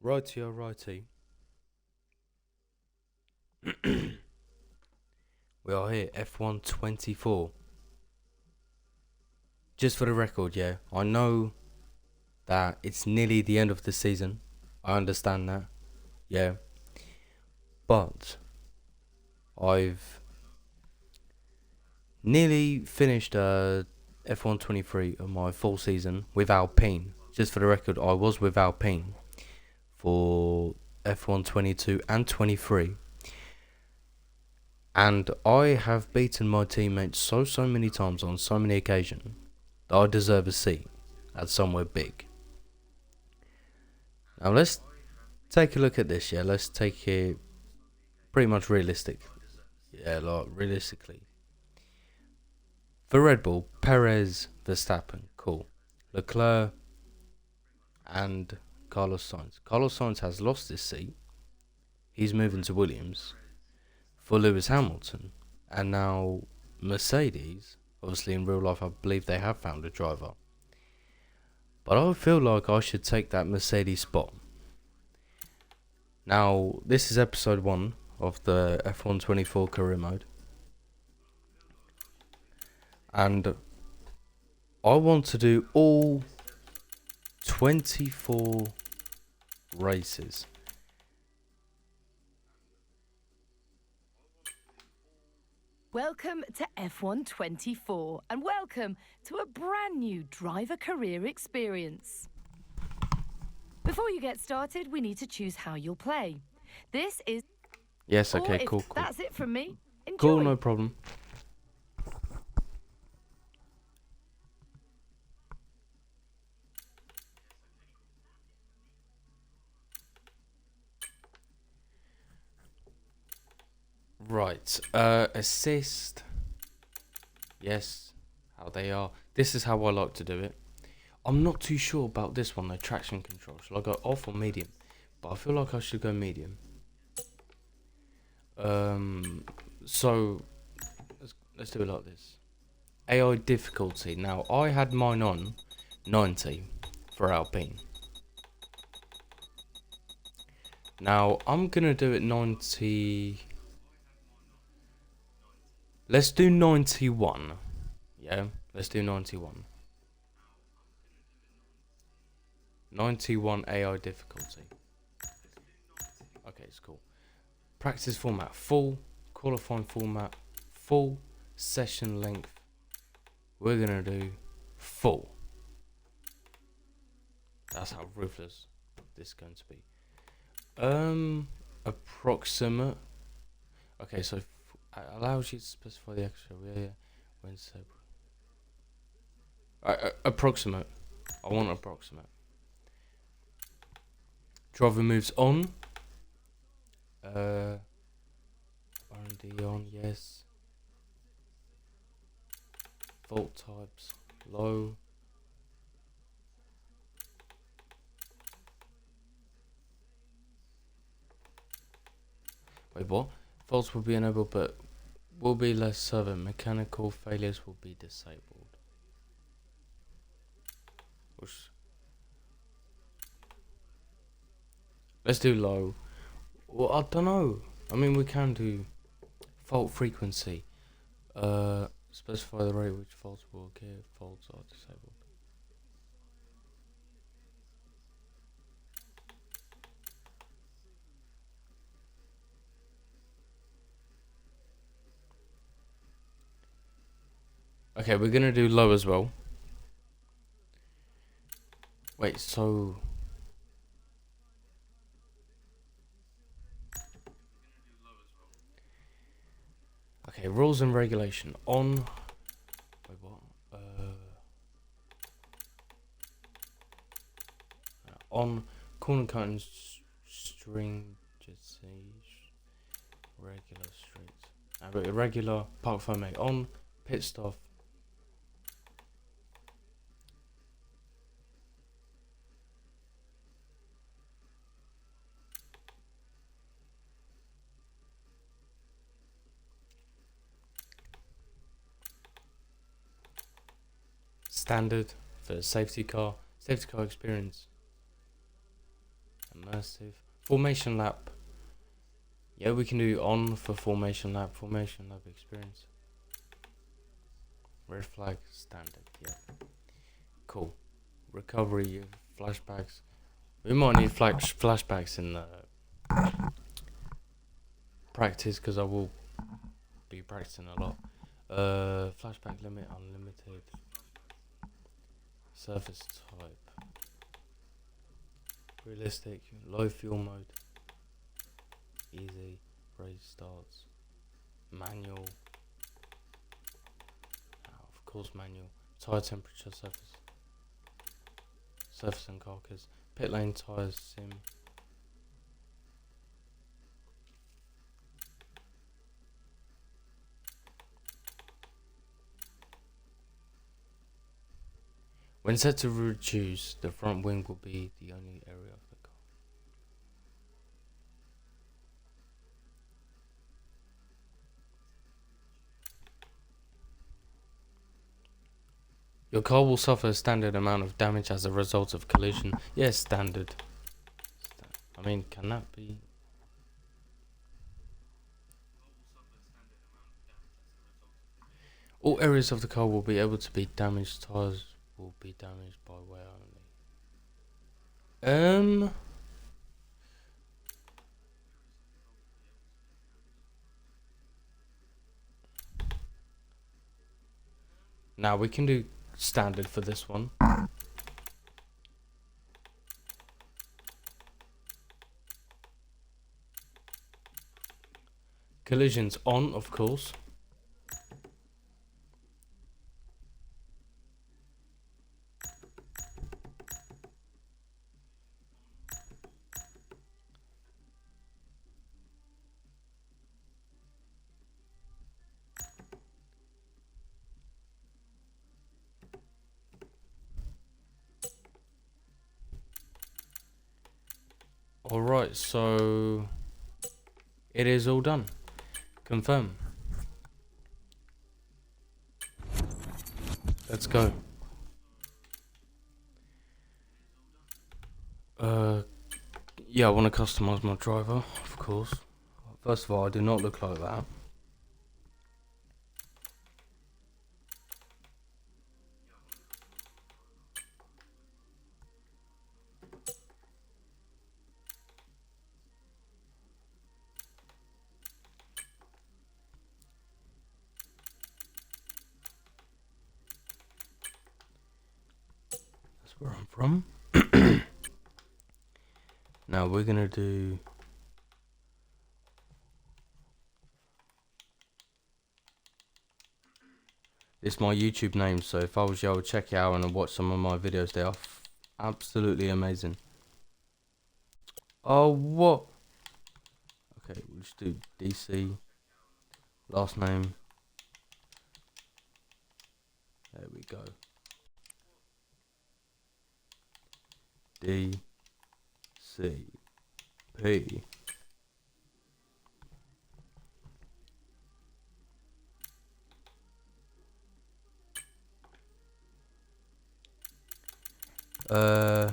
Righty-o, righty. We are here, F1 24. Just for the record, yeah, I know that it's nearly the end of the season. I understand that, yeah. But I've nearly finished F1 23 of my full season with Alpine. Just for the record, I was with Alpine for F1 22 and 23. And I have beaten my teammates so many times on so many occasions that I deserve a seat at somewhere big. Now let's take a look at this, yeah? Let's take it pretty much realistic. Yeah, like realistically. For Red Bull, Perez, Verstappen, cool. Leclerc and Carlos Sainz. Carlos Sainz has lost his seat. He's moving to Williams for Lewis Hamilton. And now Mercedes, obviously in real life I believe they have found a driver. But I feel like I should take that Mercedes spot. Now, this is episode 1 of the F1 24 career mode. And I want to do all 24 races. Welcome to F1 24 and welcome to a brand new driver career experience. Before you get started, we need to choose how you'll play. This is... Yes, okay, cool. That's it from me. Enjoy. Cool, no problem. Right, assist. Yes, how they are. This is how I like to do it. I'm not too sure about this one, though, traction control. Shall I go off or medium? But I feel like I should go medium. So, let's do it like this. AI difficulty. Now, I had mine on 90 for Alpine. Now, I'm going to do it 90... Let's do 91. Yeah, let's do 91. 91 AI difficulty. Okay, it's cool. Practice format, full. Qualifying format, full. Session length, we're gonna do full. That's how ruthless this is going to be. Approximate. Okay, so allows you to specify the extra. Yeah. When so. Approximate. I want approximate. Driver moves on. R&D on, yes. Fault types, low. Wait, what? Faults will be enabled, but will be less severe. Mechanical failures will be disabled. Let's do low. Well, I don't know. I mean, we can do fault frequency. Specify the rate which faults will occur if faults are disabled. Okay, we're gonna do low as well. Wait, so... Okay, rules and regulation. On... Wait, what? On corner cutting stringency, regular streets. Irregular park foam on pit stop. Standard for safety car experience. Immersive. Formation lap. Yeah, we can do on for formation lap. Formation lap experience. Red flag standard. Yeah. Cool. Recovery flashbacks. We might need flashbacks in the practice because I will be practicing a lot. Flashback limit unlimited. Surface type. Realistic. Low fuel mode. Easy. Race starts. Manual. Of course manual. Tire temperature surface. Surface and carcass. Pit lane tires sim. When set to reduce, the front wing will be the only area of the car. Your car will suffer a standard amount of damage as a result of collision. Yes, standard. I mean, can that be? All areas of the car will be able to be damaged. Tires will be damaged by wear only. Now we can do standard for this one. Collisions on, of course. Alright, so it is all done. Confirm. Let's go. Yeah, I want to customize my driver, of course. First of all, I do not look like that. That's where I'm from. Now we're gonna do this. My YouTube name, so if I was you, I would check it out and watch some of my videos. They are absolutely amazing. Oh, what? Okay, we'll just do DC. Last name. There we go. DCP. Is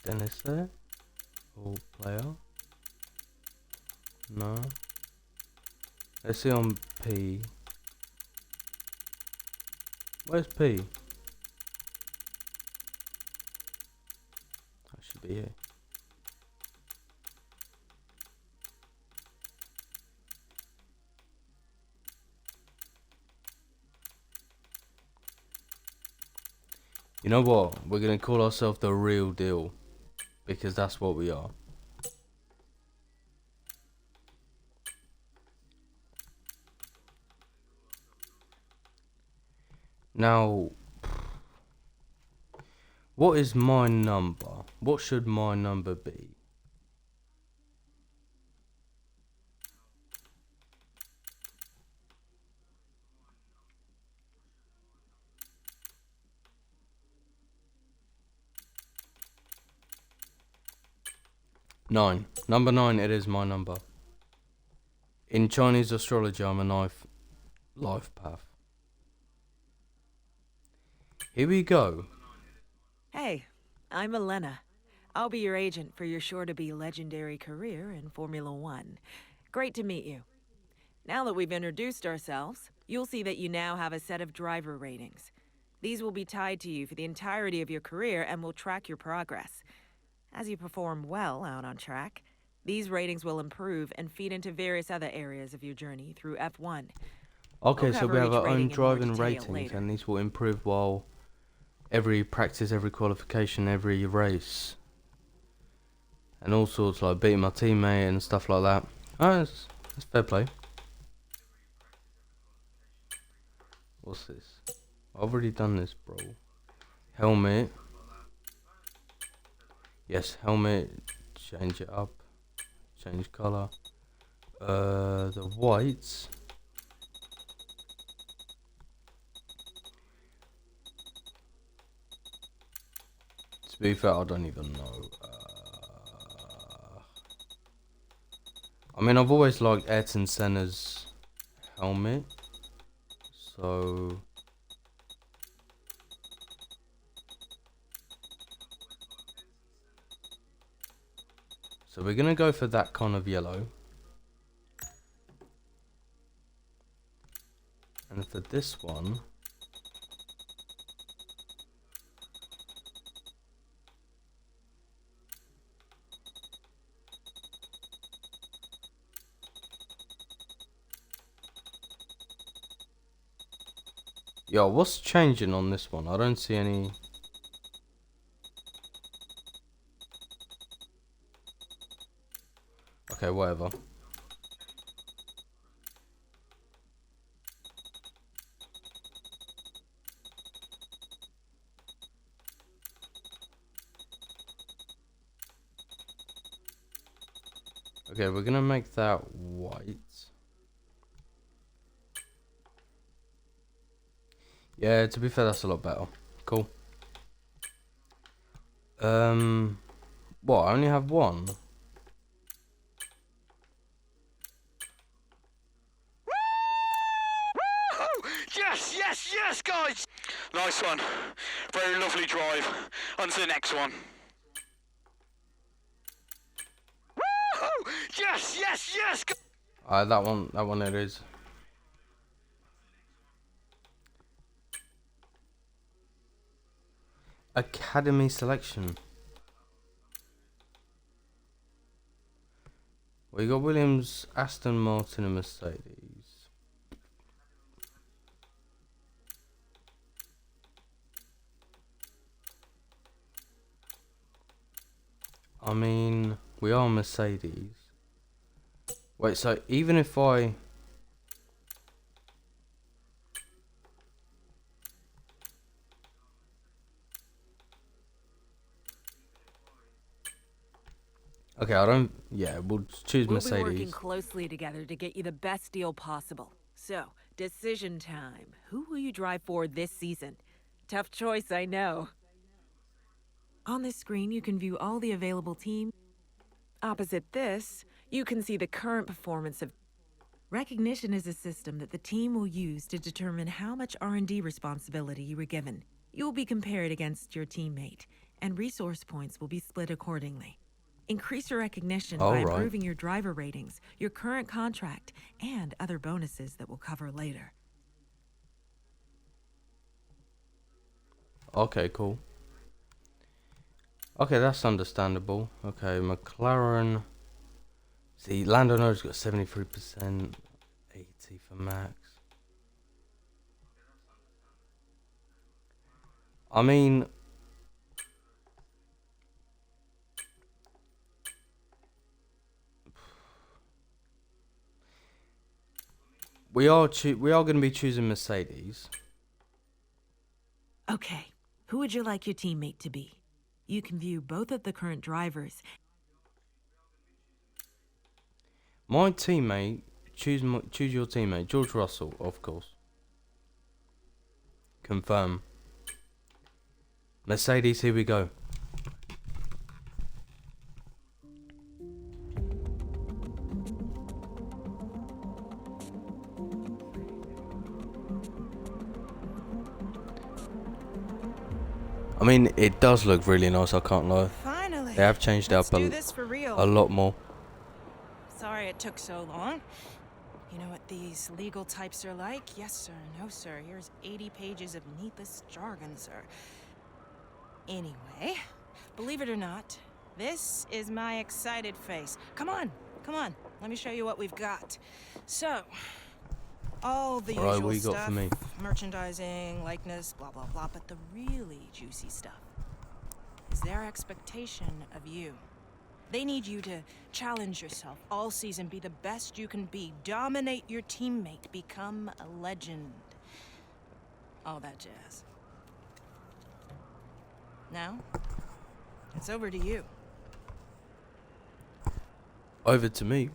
Dennis there? Or player? No. Let's see on P. Where's P? That should be here. You know what? We're gonna call ourselves the real deal. Because that's what we are. Now, what is my number? What should my number be? Nine. Number 9, it is my number. In Chinese astrology, I'm a life path. Here we go. Hey, I'm Elena. I'll be your agent for your sure-to-be legendary career in Formula One. Great to meet you. Now that we've introduced ourselves, you'll see that you now have a set of driver ratings. These will be tied to you for the entirety of your career and will track your progress. As you perform well out on track, these ratings will improve and feed into various other areas of your journey through F1. Okay, We'll so we cover have each our own rating in more driving detail ratings, later. and these will improve while every practice, every qualification, every race, and all sorts, like beating my teammate and stuff like that. Oh, that's fair play. What's this? I've already done this, bro. Helmet. Yes, helmet. Change it up. Change colour. The whites. To be fair, I don't even know. I mean, I've always liked Ayrton Senna's helmet. So we're gonna go for that kind of yellow. And for this one, yo, what's changing on this one? I don't see any. Okay, whatever. Okay, we're gonna make that white. Yeah, to be fair, that's a lot better. Cool. What? I only have one. Yes, yes, yes, guys! Nice one. Very lovely drive. On to the next one. Woo! Yes, yes, yes! That one it is. Academy selection. We got Williams, Aston Martin, and Mercedes. I mean, we are Mercedes. Wait, so even if I... Okay, I don't... Yeah, we'll choose We'll be working Mercedes. closely together to get you the best deal possible. So, decision time. Who will you drive for this season? Tough choice, I know. On this screen, you can view all the available teams. Opposite this, you can see the current performance of... Recognition is a system that the team will use to determine how much R&D responsibility you were given. You'll be compared against your teammate, and resource points will be split accordingly. Increase your recognition by improving your driver ratings, your current contract, and other bonuses that we'll cover later. Okay, cool. Okay, that's understandable. Okay, McLaren. See, Lando Norris got 73%, 80 for Max. I mean, we are going to be choosing Mercedes. Okay, who would you like your teammate to be? You can view both of the current drivers. My teammate, choose your teammate, George Russell, of course. Confirm. Mercedes, here we go. I mean, it does look really nice, I can't lie. Finally. Finally. They have changed it Let's up do this for real. a lot more. Sorry it took so long. You know what these legal types are like? Yes, sir. No, sir. Here's 80 pages of needless jargon, sir. Anyway, believe it or not, this is my excited face. Come on, come on. Let me show you what we've got. So, all the Alright, usual what you got stuff, for me? merchandising, likeness, blah, blah, blah. But the really juicy stuff is their expectation of you. They need you to challenge yourself all season, be the best you can be, dominate your teammate, become a legend. All that jazz. Now, it's over to you. Over to me.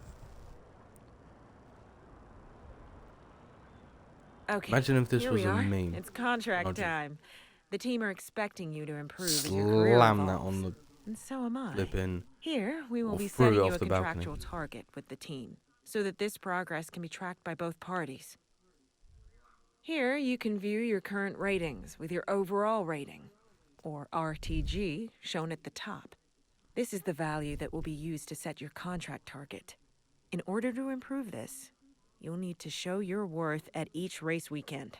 Okay. Imagine if this here was we a are. meme. It's contract I'll just time. The team are expecting you to improve as your career Slam that evolves. on the And so am I. flipping. Here, we will or be threw it setting you off a the balcony. contractual target with the team, so that this progress can be tracked by both parties. Here, you can view your current ratings with your overall rating, or RTG, shown at the top. This is the value that will be used to set your contract target. In order to improve this, you'll need to show your worth at each race weekend.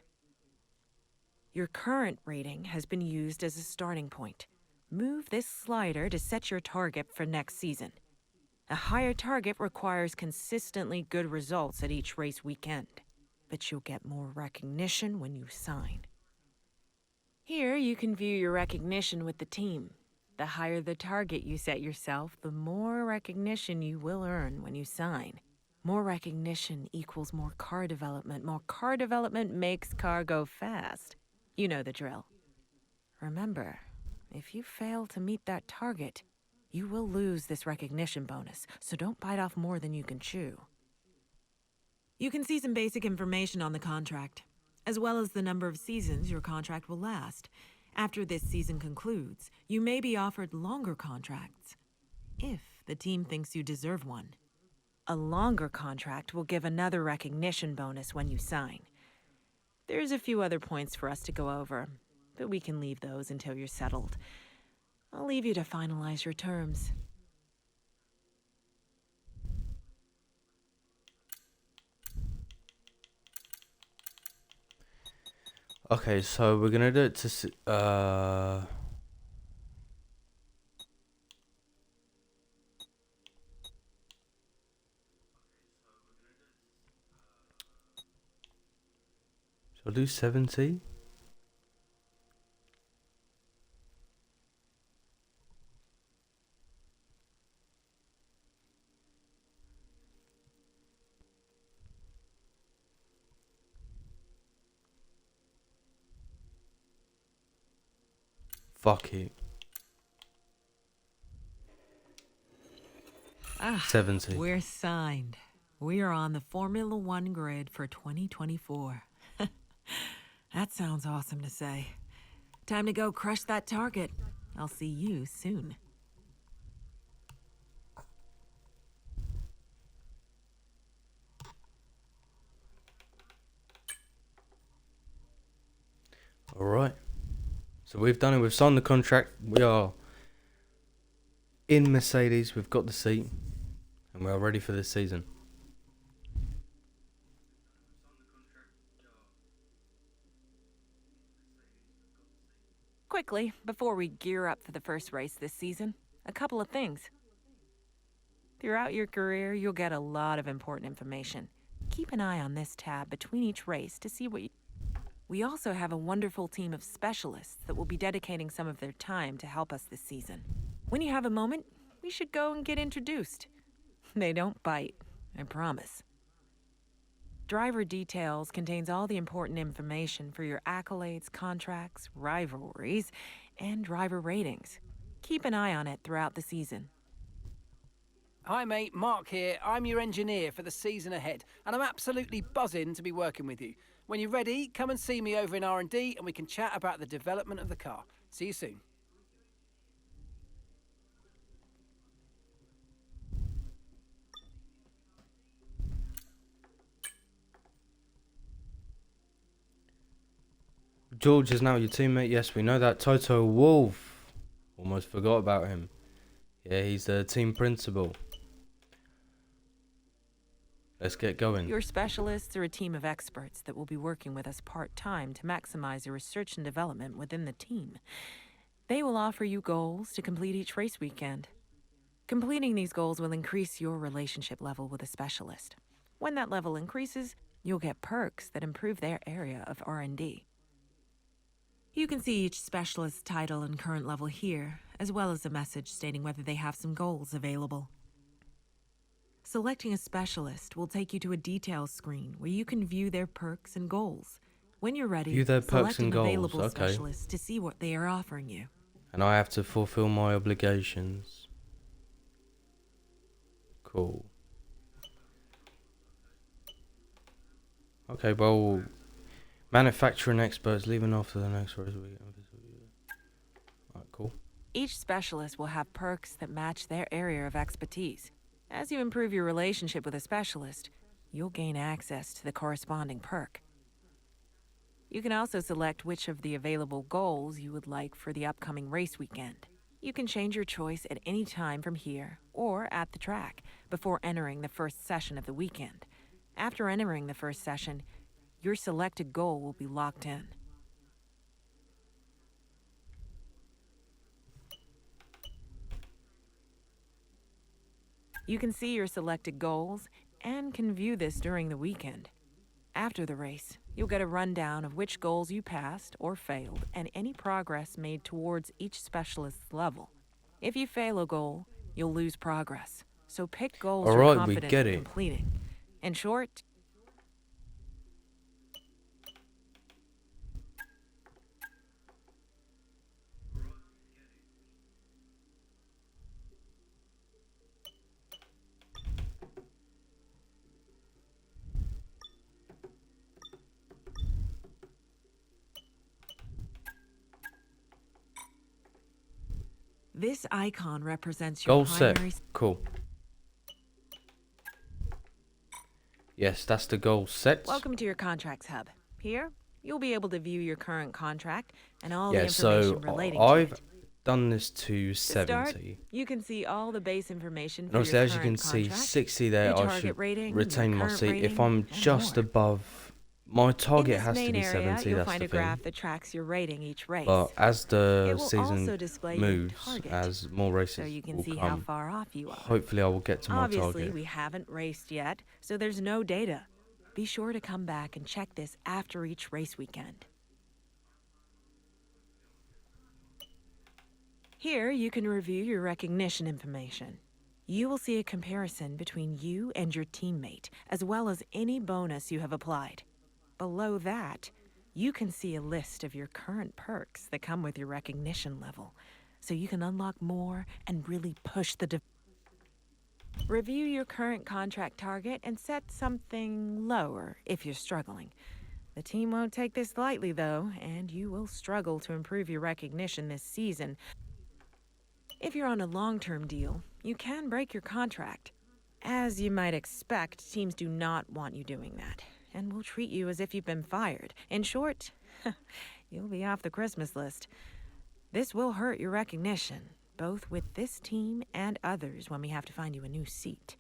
Your current rating has been used as a starting point. Move this slider to set your target for next season. A higher target requires consistently good results at each race weekend, but you'll get more recognition when you sign. Here, you can view your recognition with the team. The higher the target you set yourself, the more recognition you will earn when you sign. More recognition equals more car development. More car development makes car go fast. You know the drill. Remember, if you fail to meet that target, you will lose this recognition bonus, so don't bite off more than you can chew. You can see some basic information on the contract, as well as the number of seasons your contract will last. After this season concludes, you may be offered longer contracts, if the team thinks you deserve one. A longer contract will give another recognition bonus when you sign. There's a few other points for us to go over, but we can leave those until you're settled. I'll leave you to finalize your terms. Okay, so we're gonna do it to shall I do 70? Fuck it. 70. We're signed. We are on the Formula One grid for 2024. That sounds awesome to say. Time to go crush that target. I'll see you soon. Alright. So we've done it. We've signed the contract. We are in Mercedes. We've got the seat. And we are ready for this season. Quickly, before we gear up for the first race this season, a couple of things. Throughout your career, you'll get a lot of important information. Keep an eye on this tab between each race to see what you... We also have a wonderful team of specialists that will be dedicating some of their time to help us this season. When you have a moment, we should go and get introduced. They don't bite, I promise. Driver Details contains all the important information for your accolades, contracts, rivalries, and driver ratings. Keep an eye on it throughout the season. Hi mate, Mark here. I'm your engineer for the season ahead, and I'm absolutely buzzing to be working with you. When you're ready, come and see me over in R&D and we can chat about the development of the car. See you soon. George is now your teammate. Yes, we know that. Toto Wolff. Almost forgot about him. Yeah, he's the team principal. Let's get going. Your specialists are a team of experts that will be working with us part-time to maximize your research and development within the team. They will offer you goals to complete each race weekend. Completing these goals will increase your relationship level with a specialist. When that level increases, you'll get perks that improve their area of R&D. You can see each specialist's title and current level here, as well as a message stating whether they have some goals available. Selecting a specialist will take you to a details screen where you can view their perks and goals. When you're ready, View their perks select and an goals, available okay. specialist to see what they are offering you. And I have to fulfill my obligations. Cool. Okay, well, manufacturing experts leaving after the next race week. Alright, cool. Each specialist will have perks that match their area of expertise. As you improve your relationship with a specialist, you'll gain access to the corresponding perk. You can also select which of the available goals you would like for the upcoming race weekend. You can change your choice at any time from here or at the track before entering the first session of the weekend. After entering the first session, your selected goal will be locked in. You can see your selected goals and can view this during the weekend. After the race, you'll get a rundown of which goals you passed or failed and any progress made towards each specialist's level. If you fail a goal, you'll lose progress. So pick goals you're Alright, we confident get in it. completing. In short, this icon represents your Goal set. primary... Cool. Yes, that's the goal set. Welcome to your contracts hub. Here, you'll be able to view your current contract and all Yeah, the information so relating to I've it. done this to To start, 70. you can see all the base information And for obviously, your as you current can see, contract, 60 there, your I target should rating, your retain my current seat. rating, If I'm and just more. above, my In target this has to main be area, 70, you'll that's find the a graph thing. that tracks your rating each race. But as It the will also season display your moves, target, as more races so you can will see how come, far off you are. hopefully I will get to my Obviously, target. we haven't raced yet, so there's no data. Be sure to come back and check this after each race weekend. Here, you can review your recognition information. You will see a comparison between you and your teammate, as well as any bonus you have applied. Below that, you can see a list of your current perks that come with your recognition level, so you can unlock more and really push the Review your current contract target and set something lower if you're struggling. The team won't take this lightly, though, and you will struggle to improve your recognition this season. If you're on a long-term deal, you can break your contract. As you might expect, teams do not want you doing that, and will treat you as if you've been fired. In short, you'll be off the Christmas list. This will hurt your recognition, both with this team and others when we have to find you a new seat.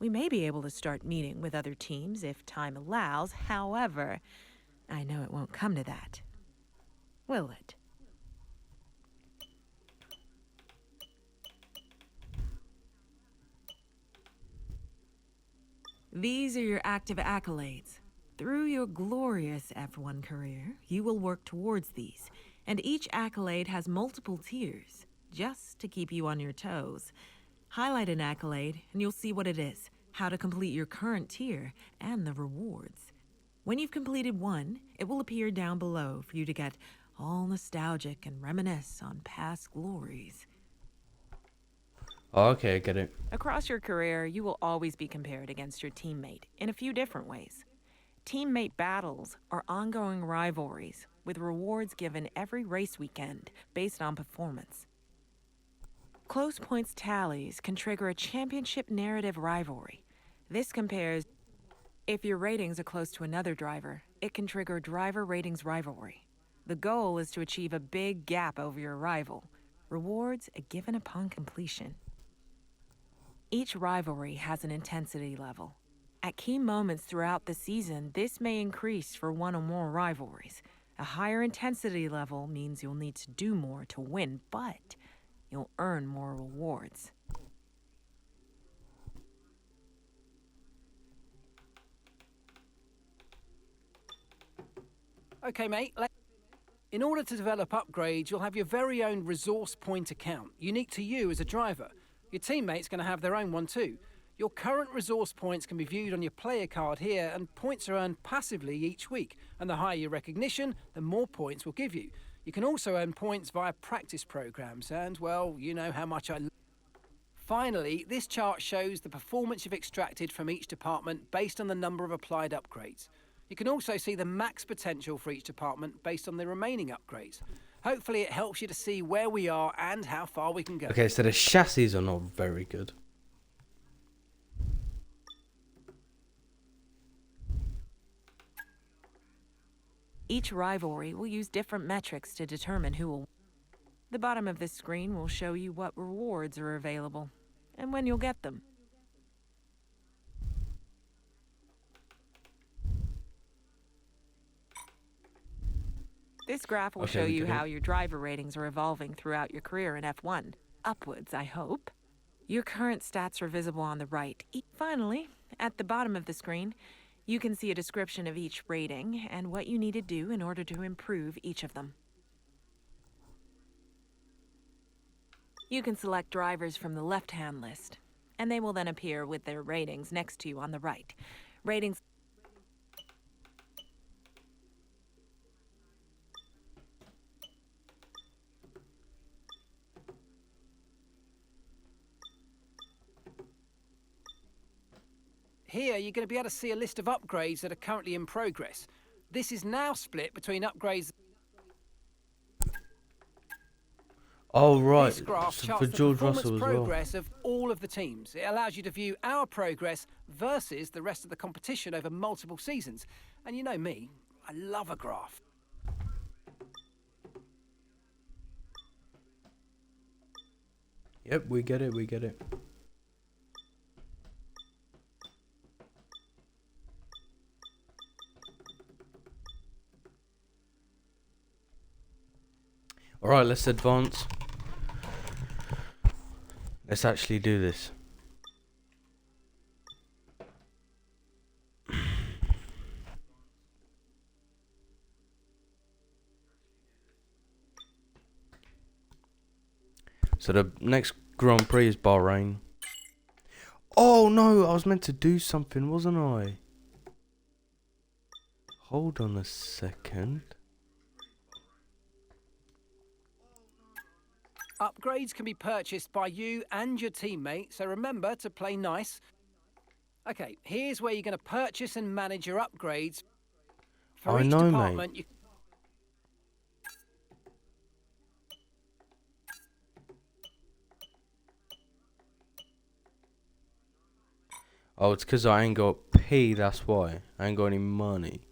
We may be able to start meeting with other teams if time allows. However, I know it won't come to that. Will it? These are your active accolades. Through your glorious F1 career, you will work towards these, and each accolade has multiple tiers, just to keep you on your toes. Highlight an accolade, and you'll see what it is, how to complete your current tier, and the rewards. When you've completed one, it will appear down below for you to get all nostalgic and reminisce on past glories. Oh, okay, I get it. Across your career, you will always be compared against your teammate in a few different ways. Teammate battles are ongoing rivalries with rewards given every race weekend based on performance. Close points tallies can trigger a championship narrative rivalry. This compares if your ratings are close to another driver, it can trigger driver ratings rivalry. The goal is to achieve a big gap over your rival. Rewards are given upon completion. Each rivalry has an intensity level. At key moments throughout the season, this may increase for one or more rivalries. A higher intensity level means you'll need to do more to win, but you'll earn more rewards. Okay, mate. In order to develop upgrades, you'll have your very own resource point account, unique to you as a driver. Your teammate's going to have their own one too. Your current resource points can be viewed on your player card here, and points are earned passively each week. And the higher your recognition, the more points we'll give you. You can also earn points via practice programs, and, well, you know how much I... Finally, this chart shows the performance you've extracted from each department based on the number of applied upgrades. You can also see the max potential for each department based on the remaining upgrades. Hopefully it helps you to see where we are and how far we can go. Okay, so the chassis are not very good. Each rivalry will use different metrics to determine who will. The bottom of this screen will show you what rewards are available and when you'll get them. This graph will show you how your driver ratings are evolving throughout your career in F1. Upwards, I hope. Your current stats are visible on the right. Finally, at the bottom of the screen, you can see a description of each rating and what you need to do in order to improve each of them. You can select drivers from the left-hand list, and they will then appear with their ratings next to you on the right. Ratings. Here, you're going to be able to see a list of upgrades that are currently in progress. This is now split between upgrades... Oh, right. This graph So charts for the George performance Russell as well. progress of all of the teams. It allows you to view our progress versus the rest of the competition over multiple seasons. And you know me, I love a graph. Yep, we get it, we get it. Alright, let's advance. Let's actually do this. So the next Grand Prix is Bahrain. Oh no, I was meant to do something, wasn't I? Hold on a second. Upgrades can be purchased by you and your teammate, so remember to play nice. Okay, here's where you're going to purchase and manage your upgrades. For I each know, department, mate. Oh, it's because I ain't got P, that's why. I ain't got any money.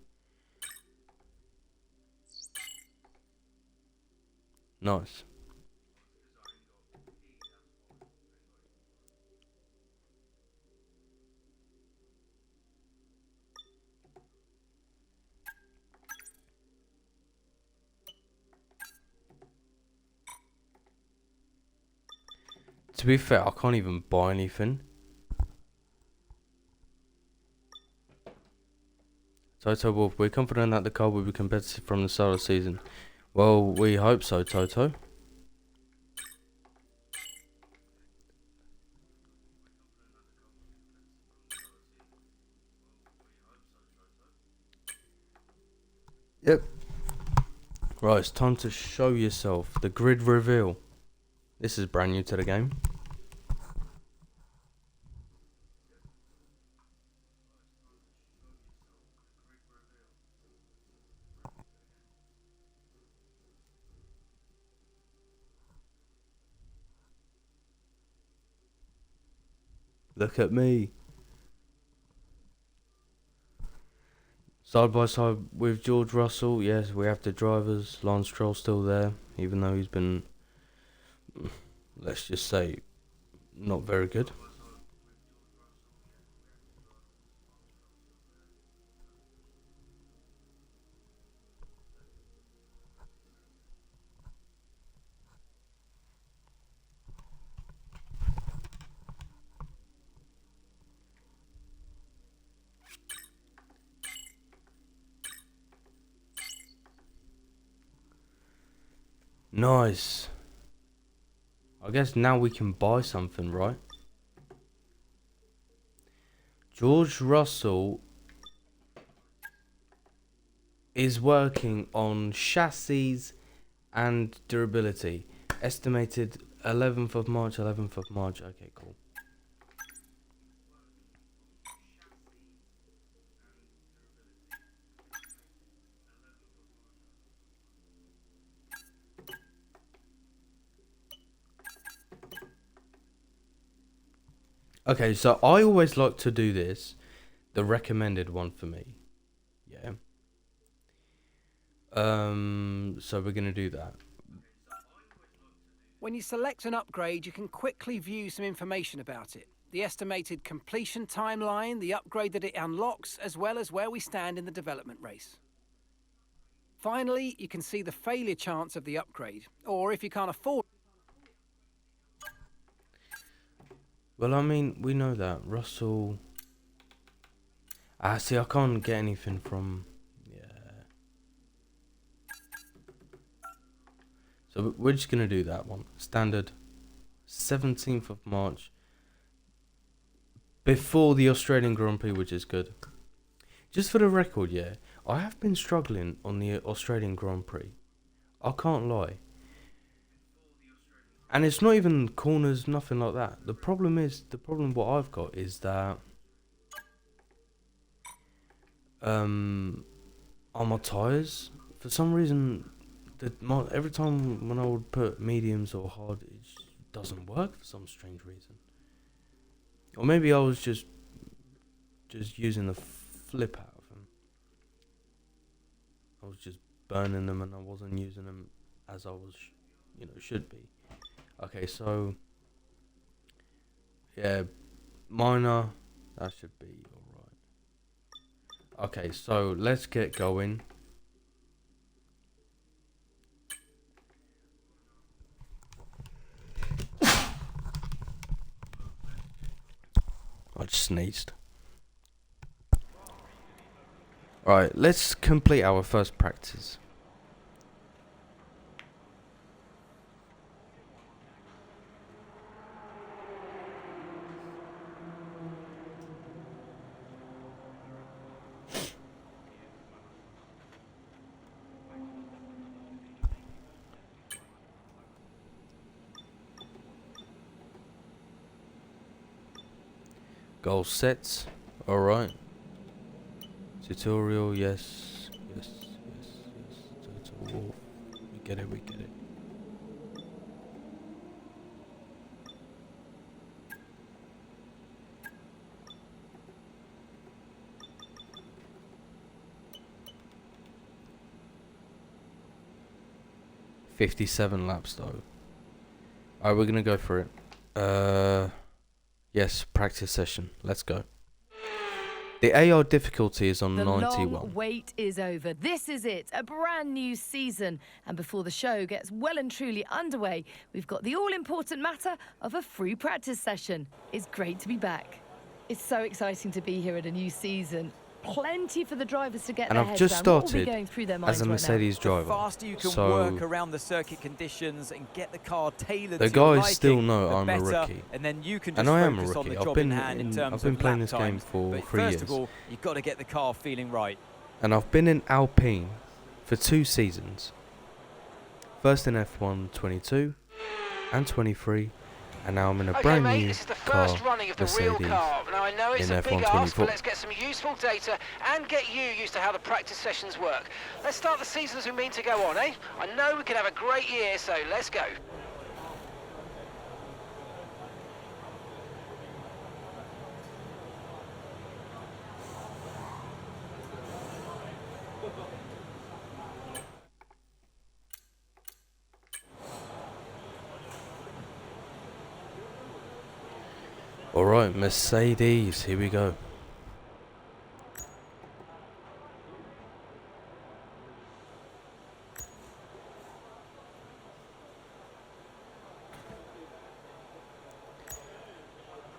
Nice. To be fair, I can't even buy anything. Toto Wolf, we're confident that the car will be competitive from the start of the season. Well, we hope so, Toto. Yep. Right, it's time to show yourself. The grid reveal. This is brand new to the game. Look at me. Side by side with George Russell, yes, we have the drivers. Lance Stroll still there, even though he's been, let's just say, not very good. Nice. I guess now we can buy something, right? George Russell is working on chassis and durability. Estimated 11th of March, 11th of March. Okay, cool. Okay, so I always like to do this, the recommended one for me. Yeah. So we're gonna do that. When you select an upgrade, you can quickly view some information about it. The estimated completion timeline, the upgrade that it unlocks, as well as where we stand in the development race. Finally, you can see the failure chance of the upgrade, or if you can't afford. Well, I mean, we know that Russell. See, I can't get anything from. Yeah. So we're just gonna do that one. Standard. 17th of March. Before the Australian Grand Prix, which is good. Just for the record, yeah, I have been struggling on the Australian Grand Prix. I can't lie. And it's not even corners, nothing like that. The problem what I've got is that on my tyres, for some reason, every time when I would put mediums or hard, it just doesn't work for some strange reason. Or maybe I was just using the flip out of them. I was just burning them and I wasn't using them as I was, should be. Okay, so yeah, minor, that should be alright. Okay, so let's get going. I just sneezed. Alright, let's complete our first practice. Goal sets, alright. Tutorial, yes. Total, we get it. 57 laps though. Alright, we're gonna go for it. Yes, practice session. Let's go. The AR difficulty is on 91. The long wait is over. This is it, a brand new season. And before the show gets well and truly underway, we've got the all-important matter of a free practice session. It's great to be back. It's so exciting to be here at a new season. Plenty for the drivers to get And their I've heads just around. What will be started going through their as minds a right Mercedes now? driver. The faster you can So work around the circuit conditions and get the car tailored the to your guys liking, still know the I'm a better, rookie. And then you can just And I am a focus on rookie. the I've job been in hand in terms I've been of playing lap this game times. for But 3 first years. of all, you've got to get the car feeling right. And I've been in Alpine for 2 seasons. First in F1 22 and 23. And now I'm in a brand new this is the car, first running of the Mercedes, real car. Now I know it's in a big F1 ask, 24. but let's get some useful data and get you used to how the practice sessions work. Let's start the season as we mean to go on, eh? I know we can have a great year, so let's go. Alright, Mercedes, here we go.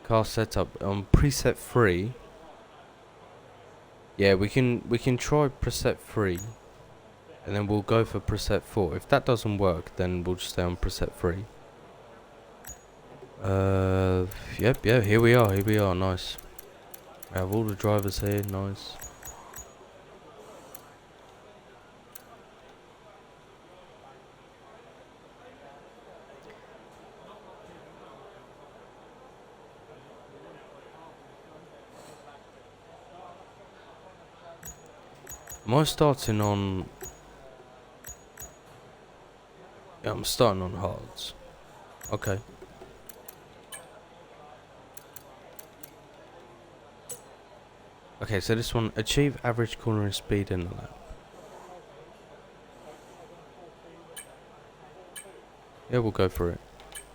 Car setup on preset 3. Yeah, we can try preset 3. And then we'll go for preset 4. If that doesn't work, then we'll just stay on preset 3. Yep, yeah, here we are, nice. We have all the drivers here, nice. Am I starting on... Yeah, I'm starting on hards. Okay. Okay, so this one, achieve average cornering speed in a lap. Yeah, we'll go for it.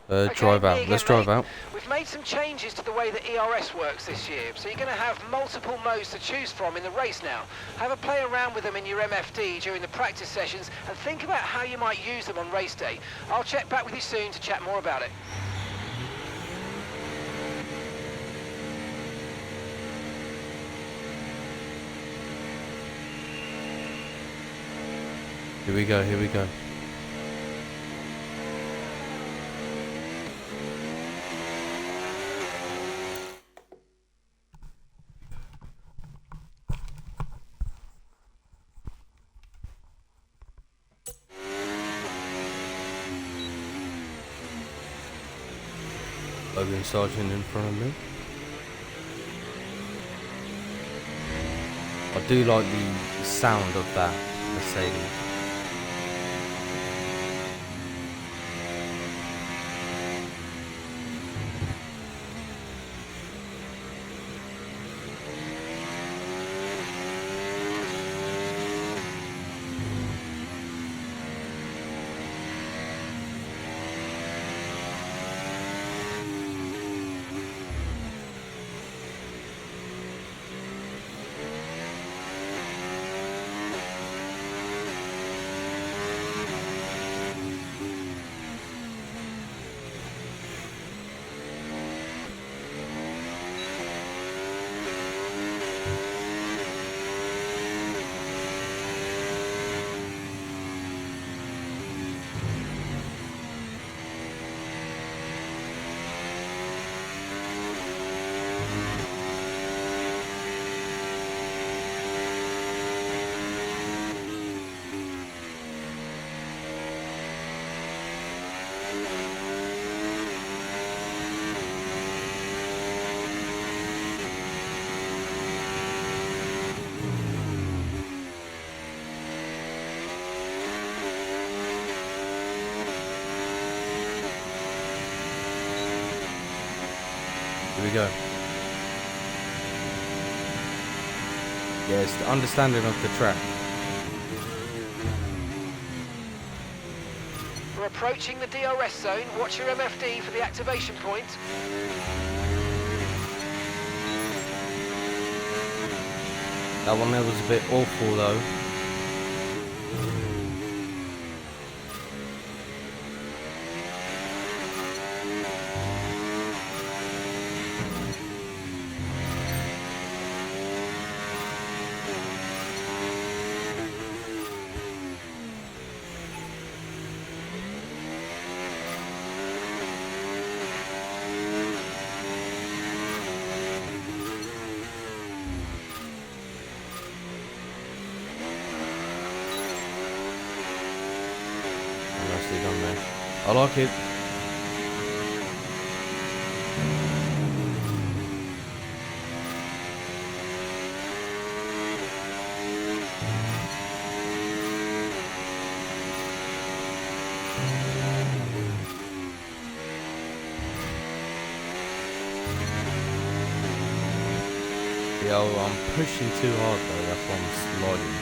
Drive me out. again, Let's drive mate. out. We've made some changes to the way that ERS works this year, so you're going to have multiple modes to choose from in the race now. Have a play around with them in your MFD during the practice sessions and think about how you might use them on race day. I'll check back with you soon to chat more about it. Here we go, here we go. Logan Sargent in front of me. I do like the sound of that Mercedes. Here we go. Yeah, it's the understanding of the track. We're approaching the DRS zone. Watch your MFD for the activation point. That one there was a bit awful though. Nicely done there. I like it. Yo, I'm pushing too hard though, that's why I'm sliding.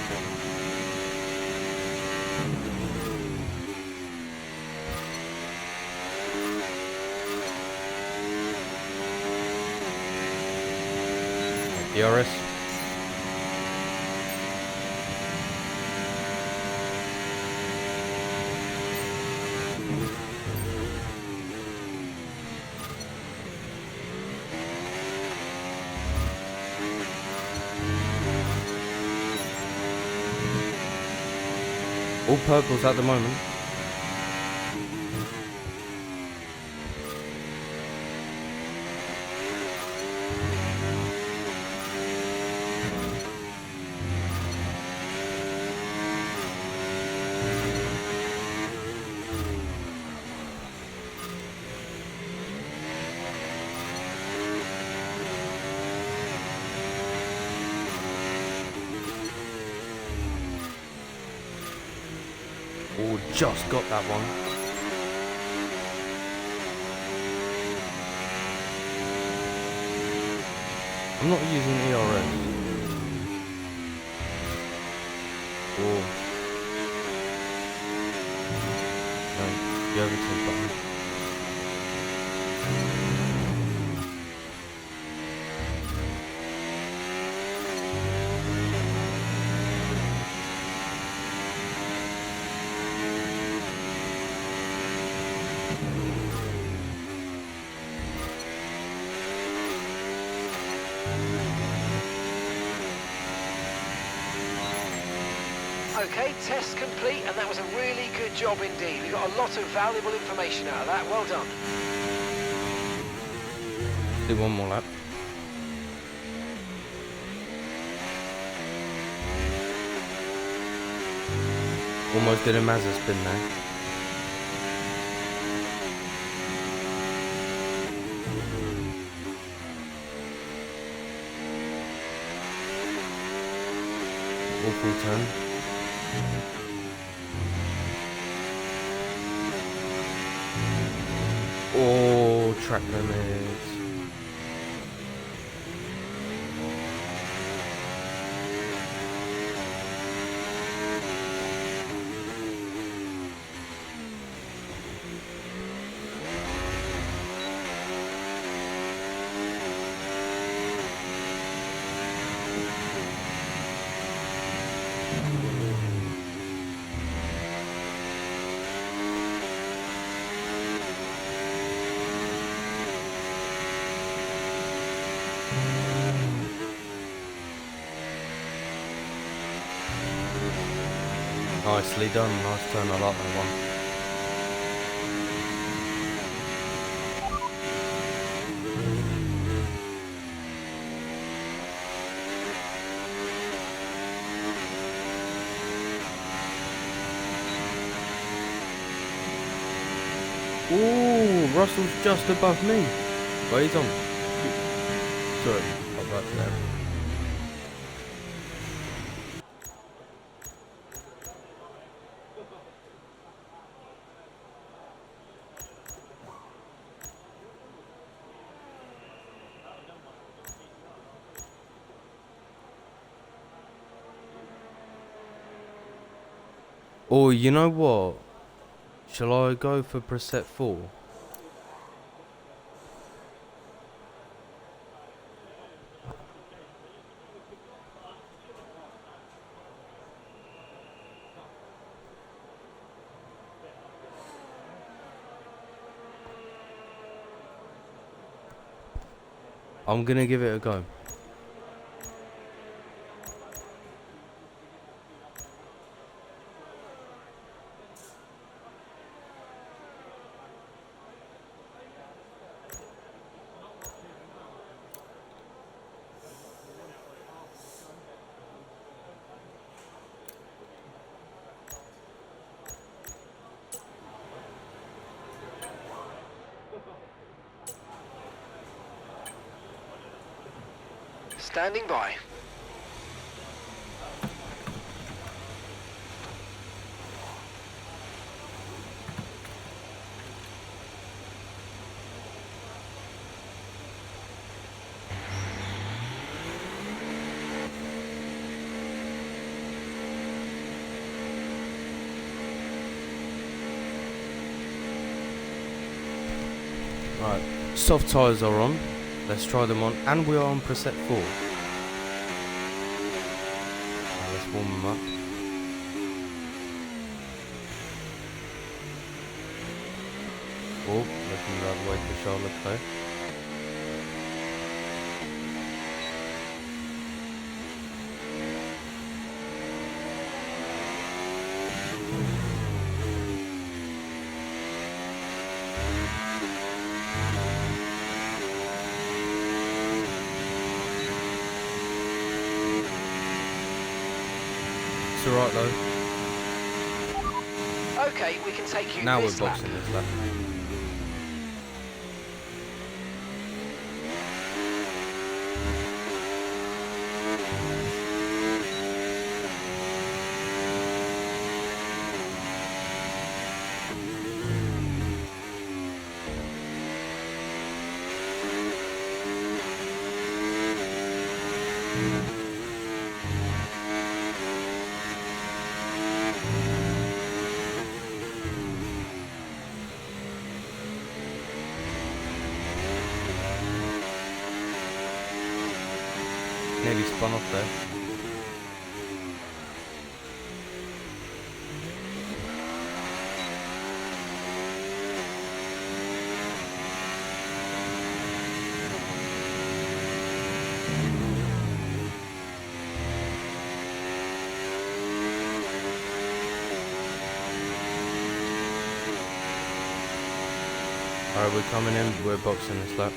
DRS. All purples at the moment. Oh, just got that one. I'm not using ERS. Oh. No, the overtake button. Okay, test complete, and that was a really good job indeed. We got a lot of valuable information out of that. Well done. Do one more lap. Almost did a Mazda spin there. Awful turn. Oh, track limits. Nicely done, nice turn, I like that one. Ooh, Russell's just above me. But he's on. Sorry, not that there. Oh, you know what? Shall I go for preset 4? I'm gonna give it a go. Standing by. Right, soft tyres are on. Let's try them on, and we are on preset 4. Let's warm them up. Oh, looking the other way for Charlotte though. alright though. Okay, we can take you Now we're this lap. boxing this lap. Nearly spun off there. Alright, we're coming in, we're boxing this lap.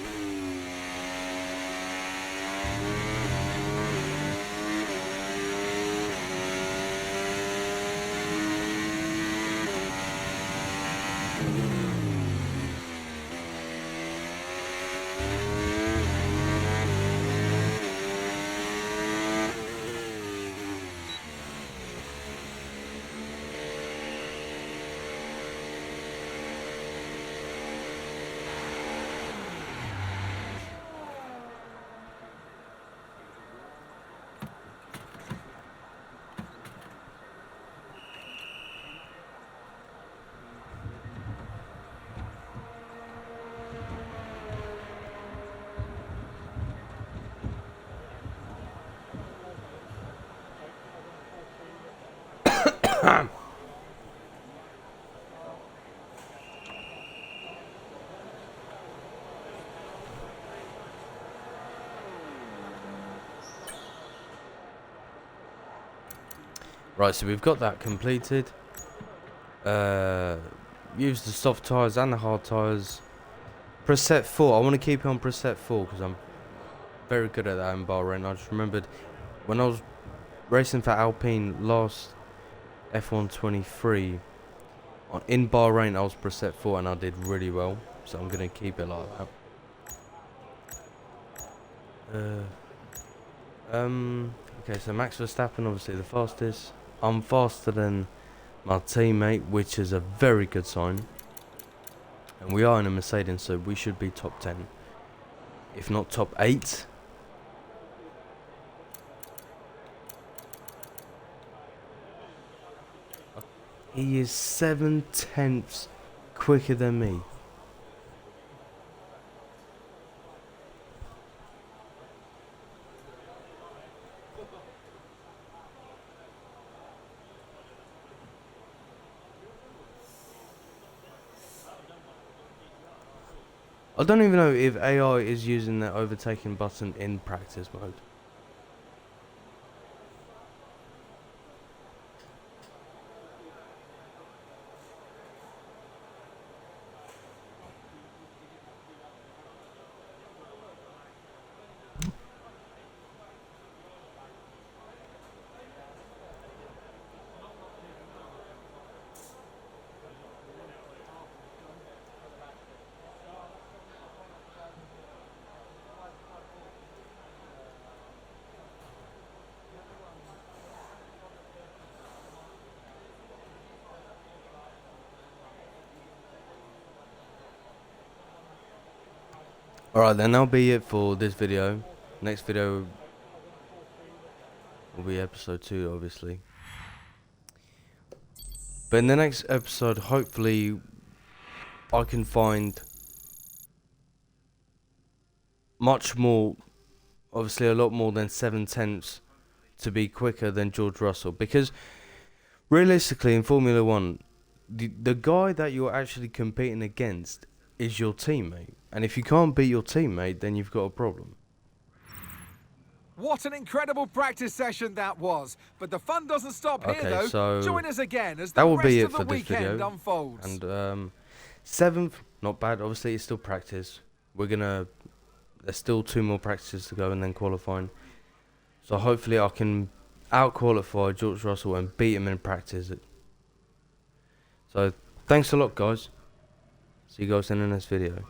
Right, so we've got that completed. Use the soft tyres and the hard tyres. Preset 4, I want to keep it on preset 4 because I'm very good at that in Bahrain. I just remembered when I was racing for Alpine last F1 23 in Bahrain, I was preset 4 and I did really well, so I'm going to keep it like that. Okay, so Max Verstappen, obviously the fastest. I'm faster than my teammate, which is a very good sign. And we are in a Mercedes, so we should be top 10, if not top 8. He is 7/10 quicker than me. I don't even know if AI is using the overtaking button in practice mode. Alright then, that'll be it for this video. Next video will be episode 2, obviously. But in the next episode, hopefully, I can find much more, obviously a lot more than 7/10 to be quicker than George Russell. Because, realistically, in Formula 1, the guy that you're actually competing against is your teammate. And if you can't beat your teammate, then you've got a problem. What an incredible practice session that was. But the fun doesn't stop here, Okay, though. so Join us again as that the will be rest it of the for this weekend video. unfolds. And 7th, not bad. Obviously, it's still practice. There's still 2 more practices to go and then qualifying. So hopefully I can out-qualify George Russell and beat him in practice. So, thanks a lot, guys. See you guys in the next video.